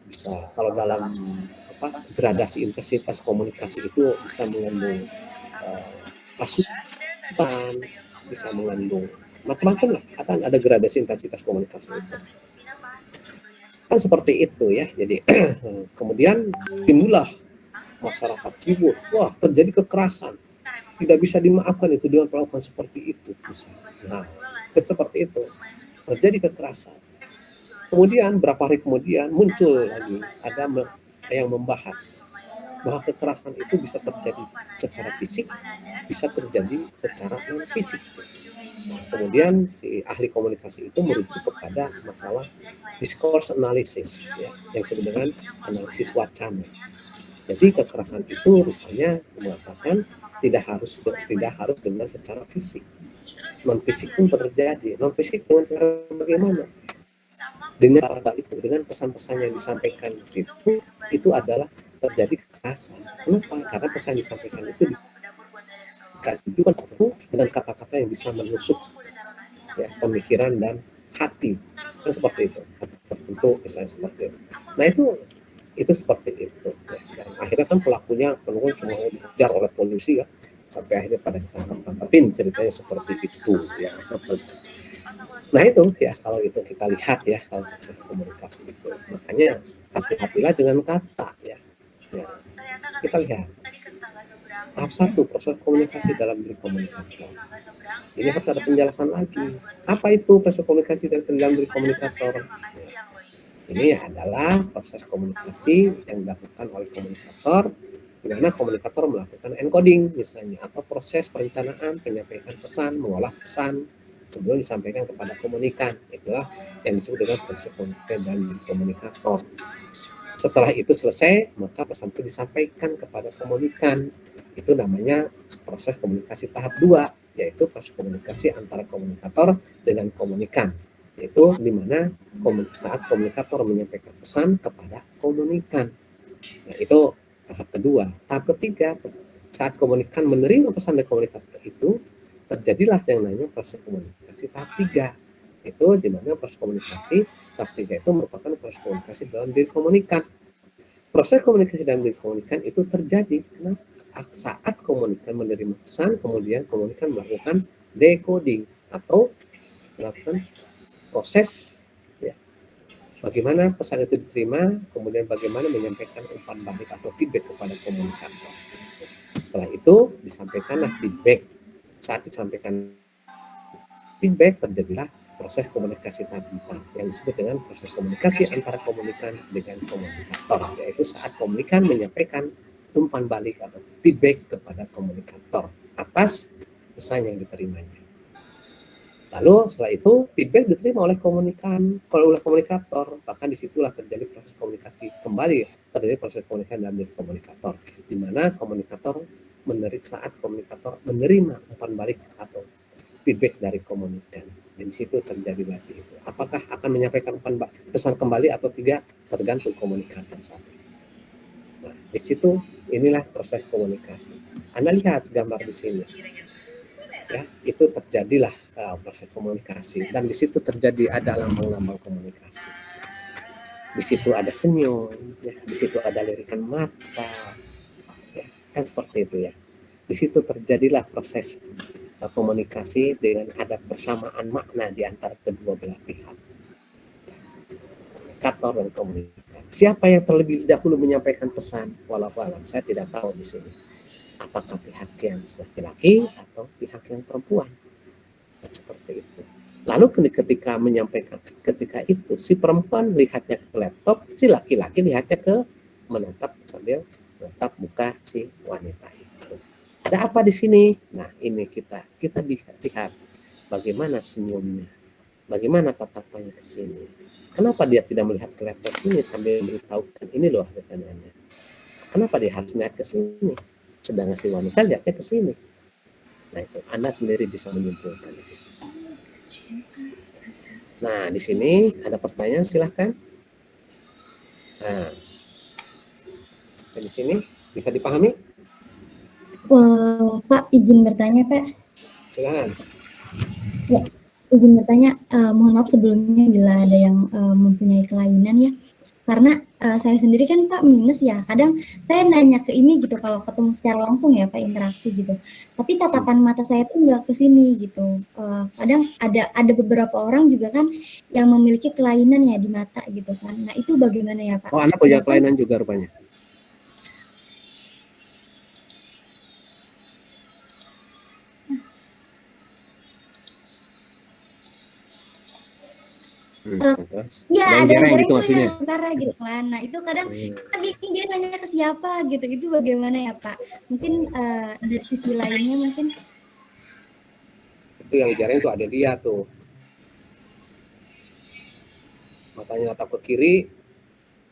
bisa kalau dalam gradasi intensitas komunikasi itu bisa mengandung pasukan, bisa mengandung macam-macam lah, akan ada gradasi intensitas komunikasi itu. Kan seperti itu ya. Jadi kemudian timbullah masyarakat ribut, wah terjadi kekerasan, tidak bisa dimaafkan itu dengan perlakuan seperti itu. Nah, seperti itu terjadi kekerasan. Kemudian berapa hari kemudian muncul lagi ada yang membahas bahwa kekerasan itu bisa terjadi secara fisik, bisa terjadi secara non fisik. Nah, kemudian si ahli komunikasi itu merujuk kepada masalah discourse analysis ya, yang disebut dengan analisis wacana. Jadi kekerasan itu rupanya mengatakan tidak harus dengan secara fisik, non fisik pun terjadi. Non fisik dengan cara bagaimana? Dengan pesan-pesan yang disampaikan itu adalah terjadi kekerasan. Kenapa? Karena pesan yang disampaikan itu dengan kata-kata yang bisa menusuk ya, pemikiran dan hati. Kan seperti itu. Tertentu misalnya seperti itu. Nah itu seperti itu. Ya. Dan akhirnya kan pelakunya semua dikejar oleh polisi ya, sampai akhirnya pada ditangkap-tangkapin, ceritanya seperti itu ya. Nah itu ya, kalau itu kita lihat ya, kalau proses komunikasi itu, makanya hati-hatilah dengan kata ya. Kita lihat tahap 1 proses komunikasi dalam diri komunikator. Ini harus ada penjelasan lagi. Apa itu proses komunikasi dalam diri komunikator? Ini adalah proses komunikasi yang dilakukan oleh komunikator, di mana komunikator melakukan encoding misalnya, atau proses perencanaan, penyampaian pesan, mengolah pesan sebelum disampaikan kepada komunikan. Itulah yang disebut dengan proses komunikasi dalam diri komunikator. Setelah itu selesai, maka pesan itu disampaikan kepada komunikan. Itu namanya proses komunikasi tahap 2, yaitu proses komunikasi antara komunikator dengan komunikan. Yaitu di mana saat komunikator menyampaikan pesan kepada komunikan. Nah, itu tahap kedua. Tahap ketiga, saat komunikan menerima pesan dari komunikator itu, terjadilah yang namanya proses komunikasi tahap 3. Itu di mana proses komunikasi tahap 3 itu merupakan proses komunikasi dalam diri komunikan. Proses komunikasi dalam diri komunikan itu terjadi saat komunikan menerima pesan, kemudian komunikan melakukan decoding atau melakukan proses ya, bagaimana pesan itu diterima, kemudian bagaimana menyampaikan umpan balik atau feedback kepada komunikator. Setelah itu disampaikanlah feedback. Saat disampaikan feedback, terjadilah proses komunikasi tahap 4 yang disebut dengan proses komunikasi antara komunikan dengan komunikator, yaitu saat komunikan menyampaikan umpan balik atau feedback kepada komunikator atas pesan yang diterimanya. Lalu setelah itu feedback diterima oleh komunikator, bahkan disitulah terjadi proses komunikasi kembali, terjadi proses komunikasi dalam diri komunikator, di mana saat komunikator menerima umpan balik atau feedback dari komunikan. Dan di situ terjadi lagi itu. Apakah akan menyampaikan pesan kembali atau tidak, tergantung komunikator saat itu. Nah, di situ inilah proses komunikasi. Anda lihat gambar di sini. Ya, itu terjadilah proses komunikasi, dan di situ terjadi ada lambang-lambang komunikasi. Di situ ada senyum, ya, di situ ada lirikan mata, ya, kan seperti itu ya. Di situ terjadilah proses komunikasi dengan ada persamaan makna di antara kedua belah pihak, komunikator dan komunikan. Siapa yang terlebih dahulu menyampaikan pesan? Walau alam, saya tidak tahu di sini. Apakah pihak yang laki-laki atau pihak yang perempuan? Dan seperti itu. Lalu ketika menyampaikan, ketika itu si perempuan lihatnya ke laptop, si laki-laki lihatnya ke sambil menatap muka si wanita itu. Ada apa di sini? Nah, ini kita lihat bagaimana senyumnya, bagaimana tatapannya ke sini. Kenapa dia tidak melihat ke laptop sini sambil memberitahukan ini loh hasilnya? Kenapa dia harus melihat ke sini? Sedangkan si wanita lihatnya ke sini. Nah, itu Anda sendiri bisa menyimpulkan di sini. Nah, di sini ada pertanyaan, silahkan. Nah, di sini bisa dipahami? Pak, izin bertanya, Pak. Silakan. Ya, izin bertanya. Mohon maaf sebelumnya bila ada yang mempunyai kelainan ya. Karena saya sendiri kan Pak minus ya, kadang saya nanya ke ini gitu kalau ketemu secara langsung ya Pak, interaksi gitu. Tapi tatapan mata saya tuh nggak ke sini gitu. Kadang ada beberapa orang juga kan yang memiliki kelainan ya di mata gitu kan. Nah itu bagaimana ya Pak? Oh, Anda punya Bahkan kelainan juga rupanya. Terus ya ada yang ada yang jereng jarang gitu itu maksudnya. yang utara gitu kan. Nah itu kadang kita bingung dia nanya ke siapa gitu. Itu bagaimana ya Pak? Mungkin dari sisi lainnya mungkin. Itu yang jereng tuh ada dia tuh. Matanya natap ke kiri,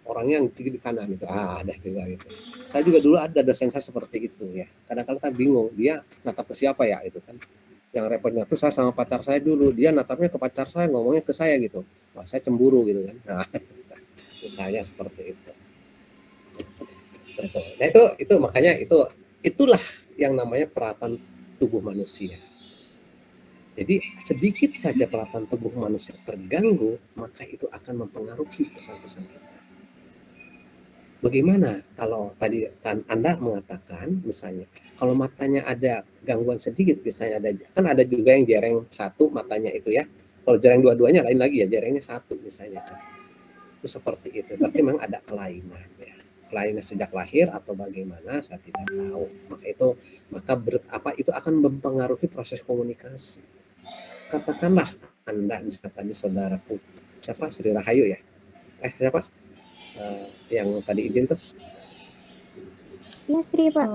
orangnya yang di kanan itu. Ada juga gitu. Saya juga dulu ada dosen saya seperti itu ya. Kadang-kadang kita bingung, dia natap ke siapa ya itu kan. Yang repotnya tuh saya sama pacar saya dulu, dia natapnya ke pacar saya, ngomongnya ke saya gitu. Wah, saya cemburu gitu kan. Nah, misalnya seperti itu. Nah, itu makanya itulah yang namanya peralatan tubuh manusia. Jadi sedikit saja peralatan tubuh manusia terganggu, maka itu akan mempengaruhi pesan-pesan kita. Bagaimana kalau tadi kan Anda mengatakan misalnya kalau matanya ada gangguan sedikit, misalnya ada juga yang jereng satu matanya itu ya. Kalau jereng dua-duanya lain lagi ya, jerengnya satu misalnya kan. Itu seperti itu. Berarti memang ada kelainan ya. Kelainan sejak lahir atau bagaimana saya tidak tahu. Maka itu akan mempengaruhi proses komunikasi. Katakanlah Anda bisa tadi saudaraku siapa Sri Rahayu ya? Siapa? Yang tadi izin tuh? Iya Sri Pak.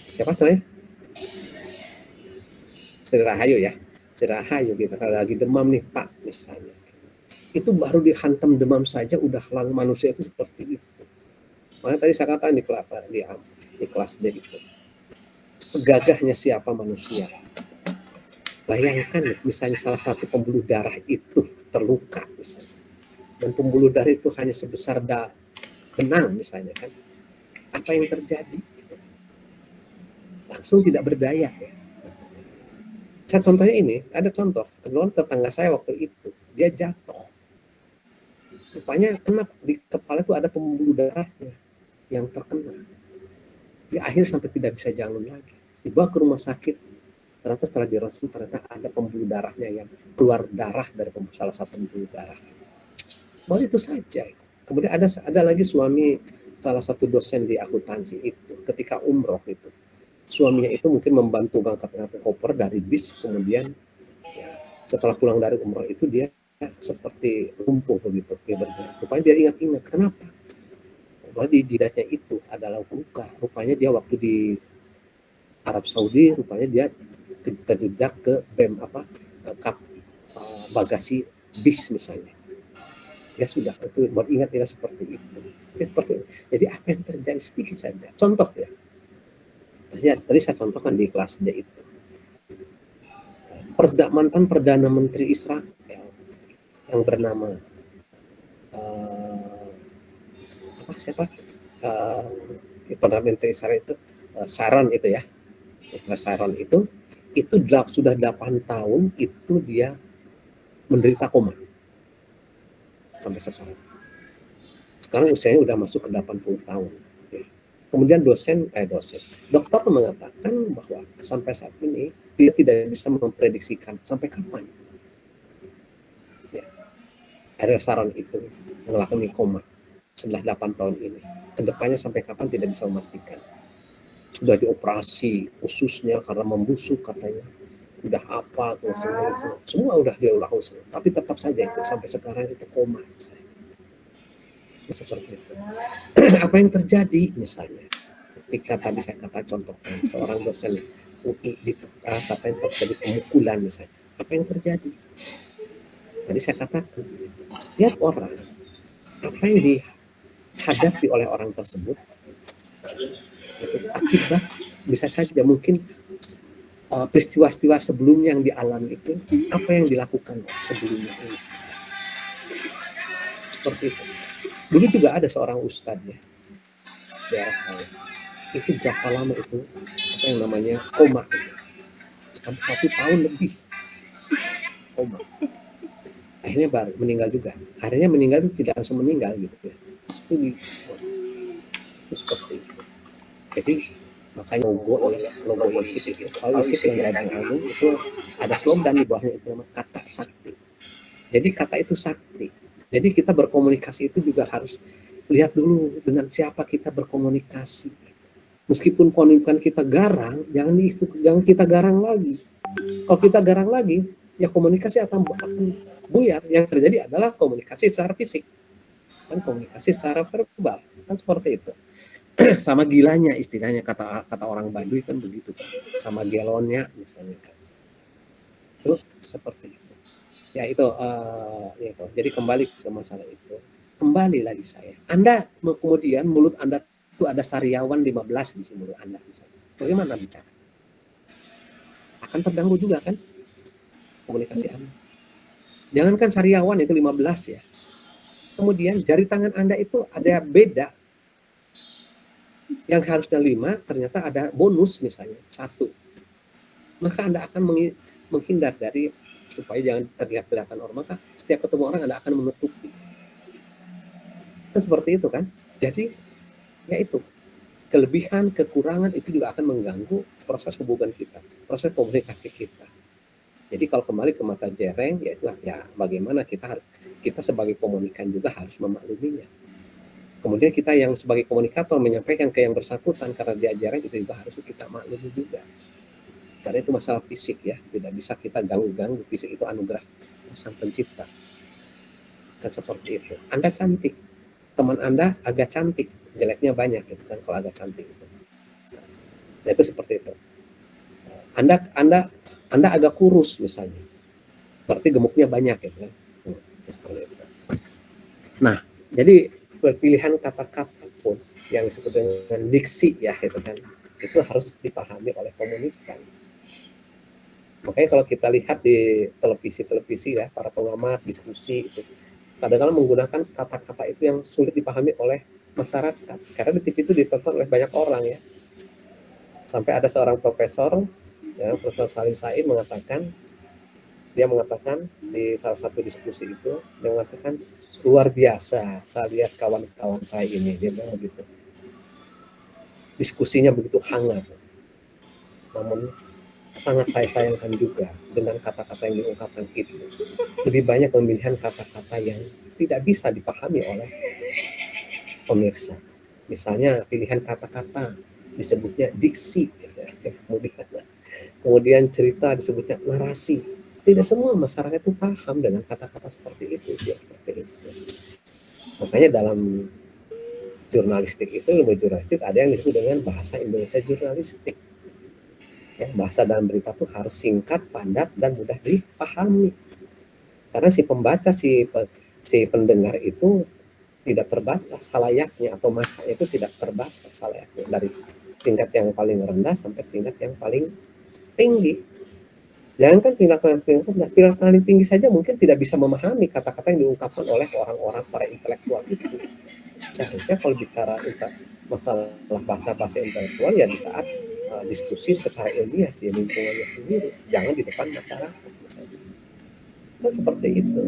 Siapa namanya? Sri Rahayu ya. Sri Rahayu gitu. Kalau lagi demam nih Pak misalnya. Itu baru dihantam demam saja udah lang manusia itu seperti itu. Makanya tadi saya katakan di kelas D itu. Segagahnya siapa manusia. Bayangkan misalnya salah satu pembuluh darah itu terluka misalnya. Dan pembuluh darah itu hanya sebesar benang misalnya kan. Apa yang terjadi? Langsung tidak berdaya ya. Saya contohnya ini, ada contoh, kebetulan tetangga saya waktu itu, dia jatuh. Rupanya kena di kepala itu ada pembuluh darahnya yang terkena. Dia akhirnya sampai tidak bisa jalan lagi. Dibawa ke rumah sakit, ternyata setelah dironsen ternyata ada pembuluh darahnya yang keluar darah dari salah satu pembuluh darah. Baru itu saja. Kemudian ada lagi suami salah satu dosen di akuntansi itu, ketika umroh itu. Suaminya itu mungkin membantu ngangkat koper dari bis, kemudian ya, setelah pulang dari umroh itu dia seperti lumpuh begitu, dia bergerak. Rupanya dia ingat-ingat kenapa? Bahwa di jidatnya itu adalah luka. Rupanya dia waktu di Arab Saudi, rupanya dia terjejak ke kap bagasi bis misalnya. Ya sudah, itu buat ingat seperti itu. Jadi apa yang terjadi sedikit saja. Contoh ya. Tadi saya contohkan di kelas D itu. Mantan Perdana Menteri Israel yang bernama siapa? Perdana Menteri Israel itu Sharon itu ya. Istri Sharon itu sudah 8 tahun itu dia menderita koma sampai sekarang. Sekarang usianya udah masuk ke 80 tahun. Kemudian dokter mengatakan bahwa sampai saat ini dia tidak bisa memprediksikan sampai kapan Ariel Sharon itu mengalami koma setelah 8 tahun ini. Kedepannya sampai kapan tidak bisa memastikan. Sudah dioperasi khususnya karena membusuk katanya. Udah apa, semua udah dia urus. Tapi tetap saja itu sampai sekarang itu koma. Seperti itu. Apa yang terjadi misalnya? Ketika tadi saya contohkan seorang dosen UI katanya terjadi pemukulan misalnya. Apa yang terjadi? Tadi saya katakan setiap orang apa yang dihadapi oleh orang tersebut itu akibat bisa saja mungkin peristiwa-peristiwa sebelumnya yang dialami itu apa yang dilakukan sebelumnya ini seperti itu. Dulu juga ada seorang ustadz ya daerah saya itu berapa lama itu apa yang namanya koma itu sampai 1 tahun lebih koma. akhirnya meninggal juga. Akhirnya meninggal itu tidak langsung meninggal gitu ya. Itu seperti itu. Jadi makanya logo ISIP itu, kalau ISIP yang Ladang Agung itu ada slogan di bawahnya itu nama kata sakti. Jadi kata itu sakti. Jadi kita berkomunikasi itu juga harus lihat dulu dengan siapa kita berkomunikasi. Meskipun komunikasi kita garang, jangan kita garang lagi. Kalau kita garang lagi, ya komunikasi akan buyar. Yang terjadi adalah komunikasi secara fisik dan komunikasi secara verbal, kan seperti itu. Sama gilanya istilahnya, kata orang Baduy kan begitu kan, sama gelonnya misalnya kan, itu seperti itu ya. Itu jadi kembali ke masalah itu, kembali lagi saya, Anda kemudian mulut Anda itu ada sariawan 15 di mulut Anda misalnya, bagaimana bicara? Akan terganggu juga kan komunikasi Anda. Jangankan sariawan itu 15 ya, kemudian jari tangan Anda itu ada beda, yang harusnya 5 ternyata ada bonus misalnya 1, maka Anda akan menghindar dari, supaya jangan terlihat kelihatan orang, maka setiap ketemu orang Anda akan menutupi. Kan seperti itu kan. Jadi ya itu, kelebihan kekurangan itu juga akan mengganggu proses hubungan kita, proses komunikasi kita. Jadi kalau kembali ke mata jereng, yaitu ya bagaimana kita sebagai komunikan juga harus memakluminya. Kemudian kita yang sebagai komunikator menyampaikan ke yang bersangkutan karena dia jarang, itu juga harus kita maklumi juga. Karena itu masalah fisik ya, tidak bisa kita ganggu-ganggu. Fisik itu anugerah Sang Pencipta. Kan seperti itu. Anda cantik, teman Anda agak cantik, jeleknya banyak gitu kan kalau agak cantik itu. Nah, itu seperti itu. Anda agak kurus misalnya, berarti gemuknya banyak gitu kan. Seperti itu. Nah, jadi pilihan kata-kata pun yang disebut dengan diksi ya itu kan, itu harus dipahami oleh komunikan. Makanya kalau kita lihat di televisi ya, para pengamat diskusi itu kadang-kadang menggunakan kata-kata itu yang sulit dipahami oleh masyarakat, karena di TV itu ditonton oleh banyak orang ya. Sampai ada seorang profesor ya, Profesor Salim Said dia mengatakan di salah satu diskusi itu, dia mengatakan luar biasa saya lihat kawan-kawan saya ini, dia bilang begitu, diskusinya begitu hangat, namun sangat saya sayangkan juga dengan kata-kata yang diungkapkan itu lebih banyak pemilihan kata-kata yang tidak bisa dipahami oleh pemirsa. Misalnya pilihan kata-kata disebutnya diksi, kemudian cerita disebutnya narasi. Tidak semua masyarakat itu paham dengan kata-kata seperti itu. Makanya dalam jurnalistik itu, ilmu jurnalistik ada yang disebut dengan bahasa Indonesia jurnalistik. Ya, bahasa dalam berita itu harus singkat, padat, dan mudah dipahami. Karena si pembaca, si pendengar itu tidak terbatas halayaknya, atau masanya itu tidak terbatas halayaknya, dari tingkat yang paling rendah sampai tingkat yang paling tinggi. Jangan kan tingkat paling tinggi saja mungkin tidak bisa memahami kata-kata yang diungkapkan oleh orang-orang para intelektual itu. Seharusnya kalau bicara masalah bahasa-bahasa intelektual ya di saat diskusi secara ilmiah di lingkungannya sendiri, jangan di depan masyarakat misalnya. Kan seperti itu.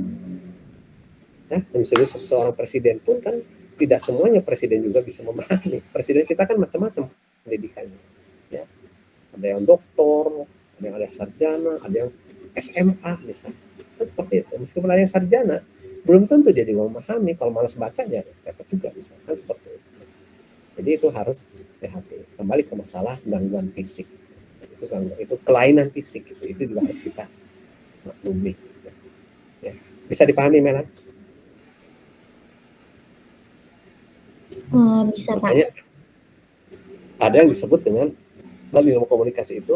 Nah, misalnya seorang presiden pun kan tidak semuanya presiden juga bisa memahami. Presiden kita kan macam-macam pendidikannya. Ya. Ada yang doktor, ada yang sarjana, ada yang SMA misalnya. Kan seperti itu. Meskipun ada yang sarjana, belum tentu jadi memahami. Kalau malas bacanya, repot juga misalnya. Kan seperti itu. Jadi itu harus hati-hati. Kembali ke masalah gangguan fisik. Itu kelainan fisik. Itu juga harus kita maklumi. Ya. Bisa dipahami, Melan? Bisa, makanya, Pak. Ada yang disebut dengan dalam ilmu komunikasi itu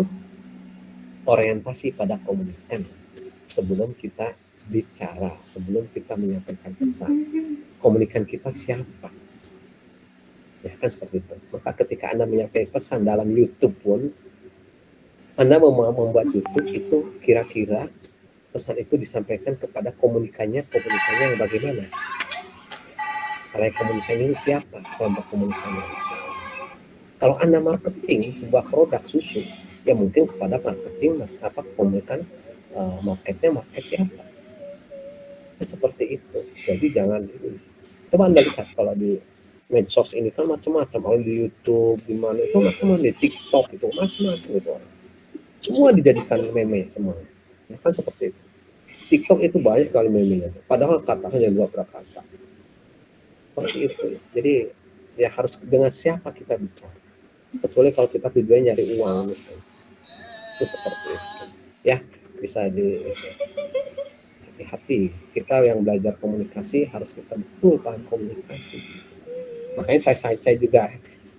orientasi pada komunikan. Sebelum kita bicara, sebelum kita menyampaikan pesan, komunikan kita siapa? Ya kan seperti itu. Maka ketika Anda menyampaikan pesan dalam YouTube pun, Anda mau membuat YouTube itu kira-kira pesan itu disampaikan kepada komunikannya yang bagaimana? Karena komunikannya itu siapa? Kelompok komunikannya. Kalau Anda marketing sebuah produk susu, ya mungkin kepada marketing komunikan market siapa? Seperti itu. Jadi jangan ini. Coba Anda lihat kalau di medsos ini kan macam-macam, kalau di YouTube di mana itu macam-macam, di TikTok itu macam-macam itu. Semua dijadikan meme semua. Ya, kan seperti itu. TikTok itu banyak kali meme-nya. Padahal kata hanya 2 kata. Seperti itu. Jadi ya harus dengan siapa kita bicara. Kecuali kalau kita tujuannya nyari uang gitu. Itu seperti itu. Ya, bisa hati-hati. Kita yang belajar komunikasi harus kita betul paham komunikasi. Makanya saya juga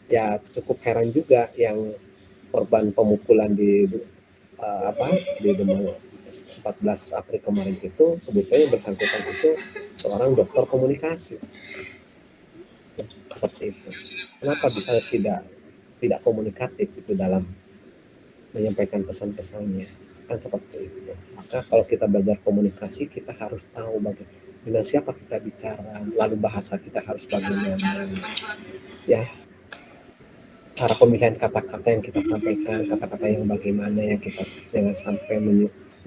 ya cukup heran juga yang korban pemukulan di di 14 April kemarin itu sebetulnya bersangkutan itu seorang dokter komunikasi. Seperti itu. Kenapa bisa tidak komunikatif itu dalam menyampaikan pesan-pesannya, kan seperti itu. Maka kalau kita belajar komunikasi, kita harus tahu dengan siapa kita bicara, lalu bahasa kita harus bagaimana, ya, cara pemilihan kata-kata yang kita sampaikan, kata-kata yang bagaimana yang kita jangan sampai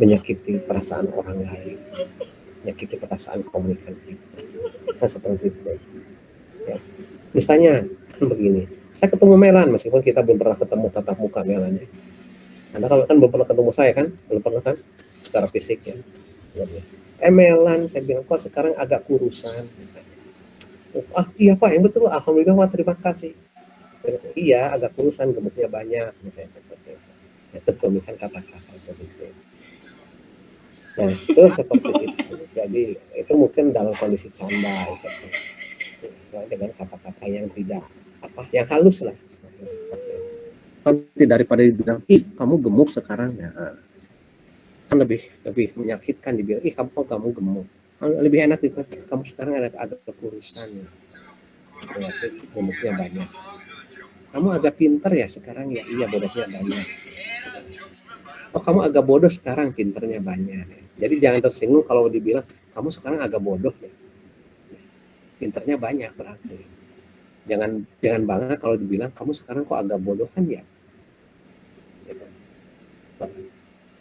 menyakiti perasaan orang lain, menyakiti perasaan komunikan kita, kan seperti itu. Ya. Misalnya kan begini, saya ketemu Melan meskipun kita belum pernah ketemu tatap muka Melannya. Anda kalau kan belum pernah ketemu saya kan, belum pernah kan secara fisik ya. Melan, saya bilang kok sekarang agak kurusan misalnya. Oh, iya Pak, yang betul, alhamdulillah Pak, terima kasih. Iya, agak kurusan, gemuknya banyak misalnya seperti itu. Itu pemilihan kata-kata itu. Nah, itu seperti itu. Jadi itu mungkin dalam kondisi canda gitu. Dengan kata-kata yang tidak yang halus lah. Tapi daripada dibilang, ih kamu gemuk sekarang ya, kan lebih menyakitkan dibilang, ih kamu gemuk. Lebih enak gitu, kamu sekarang agak kekurusan ya. Berarti gemuknya banyak. Kamu agak pinter ya sekarang ya, iya bodohnya banyak. Oh kamu agak bodoh sekarang, pinternya banyak. Jadi jangan tersinggung kalau dibilang, kamu sekarang agak bodoh ya. Pinternya banyak berarti. Jangan bangga kalau dibilang, kamu sekarang kok agak bodohan ya. Gitu.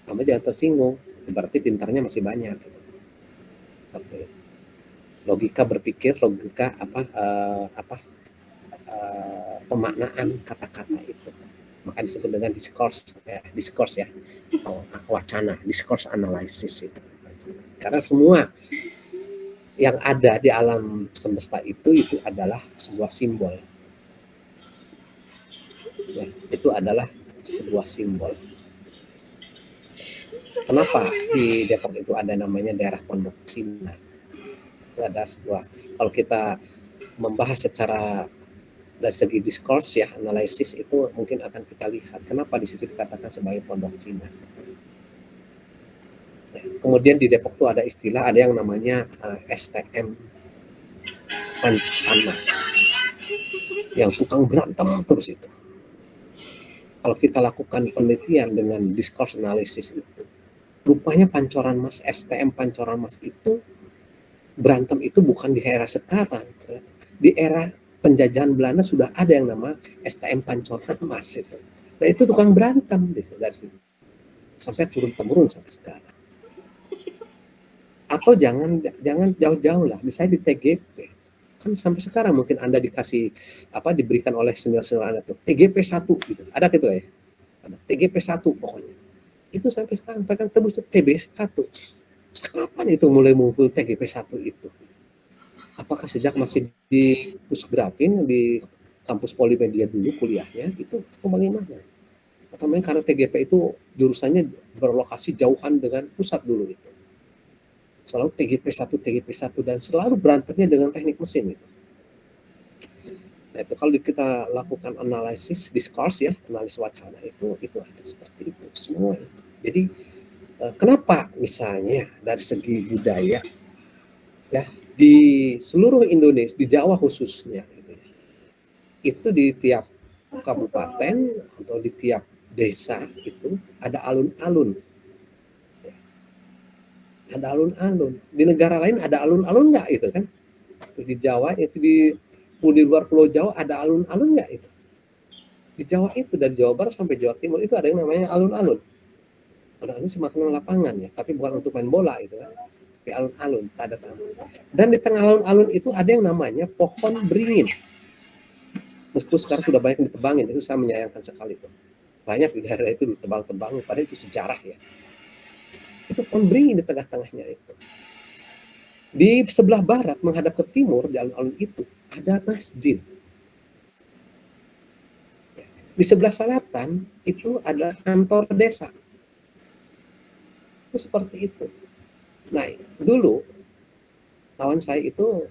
Kamu jangan tersinggung, berarti pintarnya masih banyak. Gitu. Logika berpikir, logika pemaknaan kata-kata itu, maka disebut dengan discourse ya, wacana, discourse analysis itu. Karena semua yang ada di alam semesta itu adalah sebuah simbol. Ya, itu adalah sebuah simbol. Kenapa di Depok itu ada namanya daerah Pondok Cina? Itu ada sebuah, kalau kita membahas secara dari segi discourse ya, analisis itu mungkin akan kita lihat kenapa di situ dikatakan sebagai Pondok Cina. Ya, kemudian di Depok itu ada istilah, ada yang namanya STM panas, yang tukang berantem terus itu. Kalau kita lakukan penelitian dengan discourse analysis itu, rupanya Pancoran Mas, STM Pancoran Mas itu berantem itu bukan di era sekarang. Di era penjajahan Belanda sudah ada yang nama STM Pancoran Mas itu. Nah itu tukang berantem dari situ sampai turun-temurun sampai sekarang. Atau jangan jauh-jauh lah, misalnya di TGP kan sampai sekarang mungkin Anda diberikan oleh senior-senior Anda tuh TGP 1 gitu, ada gitu ya, ada TGP 1 pokoknya. Itu sampai sekarang kan tembus TB 1. Kapan itu mulai muncul TGP 1 itu? Apakah sejak masih di Pusgrafin di kampus Polimedia dulu kuliahnya itu bagaimana? Atau memang karena TGP itu jurusannya berlokasi jauhan dengan pusat dulu itu. Selalu TGP 1 dan selalu berantemnya dengan teknik mesin itu. Nah, itu kalau kita lakukan analisis discourse ya, analisis wacana itu ada seperti itu semua. Jadi kenapa misalnya dari segi budaya ya di seluruh Indonesia, di Jawa khususnya itu di tiap kabupaten atau di tiap desa itu ada alun-alun. Ada alun-alun. Di negara lain ada alun-alun nggak itu kan? Itu di Jawa, itu di luar Pulau Jawa ada alun-alun nggak itu? Di Jawa itu dari Jawa Barat sampai Jawa Timur itu ada yang namanya alun-alun. Alun-alun semacam lapangan ya, tapi bukan untuk main bola itu kan. di alun-alun, tak ada tamu. Dan di tengah alun-alun itu ada yang namanya pohon beringin. Meskipun sekarang sudah banyak ditebangin, itu saya menyayangkan sekali itu. Banyak di daerah itu ditebang-tebang, padahal itu sejarah ya. Itu pohon beringin di tengah-tengahnya itu. Di sebelah barat menghadap ke timur di alun-alun itu ada masjid. Di sebelah selatan itu ada kantor desa. Itu seperti itu. Nah, dulu kawan saya itu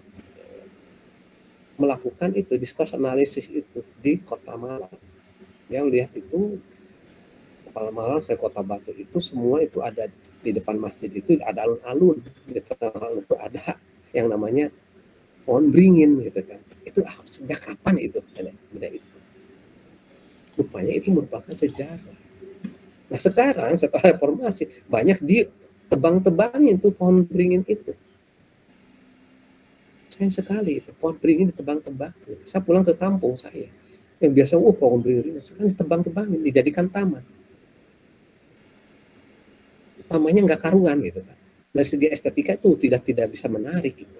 melakukan itu discourse analisis itu di Kota Malang. Yang lihat itu Kota Malang, saya Kota Batu itu semua itu ada di depan masjid itu ada alun-alun, di tengah alun itu ada yang namanya pohon beringin gitu kan. Itu sejak kapan itu benda itu? Rupanya itu merupakan sejarah. Nah sekarang setelah reformasi banyak ditebang-tebangin tuh pohon beringin itu. Sayang sekali itu pohon beringin ditebang-tebang. Saya pulang ke kampung saya yang biasa pohon beringin sekarang ditebang-tebangin dijadikan taman. Tamannya nggak karuan gitu kan. Dari segi estetika itu tidak bisa menarik gitu.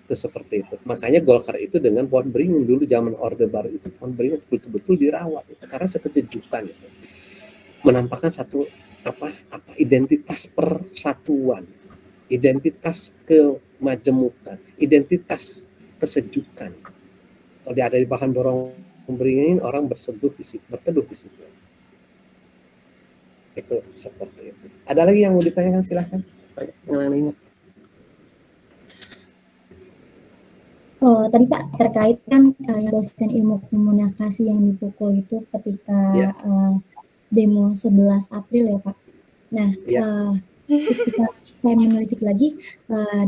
Itu seperti itu. Makanya Golkar itu dengan pohon beringin dulu zaman Orde Baru itu pohon beringin betul-betul dirawat itu karena sekejukan itu. Menampakkan satu identitas persatuan, identitas kemajemukan, identitas kesejukan. Kalau dia ada di bahan dorong beringin orang berteduh di situ. Itu seperti itu. Ada lagi yang mau ditanyakan silahkan. Yang ingat. Oh, tadi Pak terkait kan yang dosen ilmu komunikasi yang dipukul itu ketika demo 11 April ya Pak. Nah, ketika saya menelisik lagi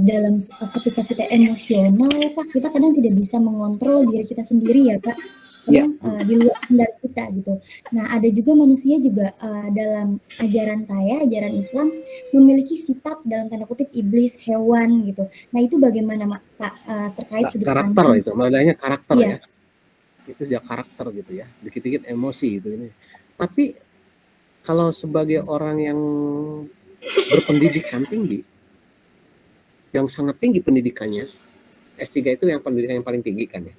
dalam ketika kita emosional ya Pak, kita kadang tidak bisa mengontrol diri kita sendiri ya Pak. Kadang di luar kendali kita gitu. Nah, ada juga manusia juga dalam ajaran saya, ajaran Islam memiliki sifat dalam tanda kutip iblis, hewan gitu. Nah, itu bagaimana Pak terkait sudut karakter pandang itu, namanya karakter ya. Itu ya karakter gitu ya, dikit-dikit emosi gitu ini. Tapi kalau sebagai orang yang berpendidikan tinggi, yang sangat tinggi pendidikannya, S3 itu yang pendidikan yang paling tinggi kan ya.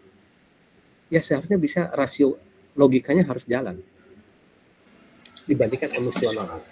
Ya seharusnya bisa rasio logikanya harus jalan dibandingkan emosional.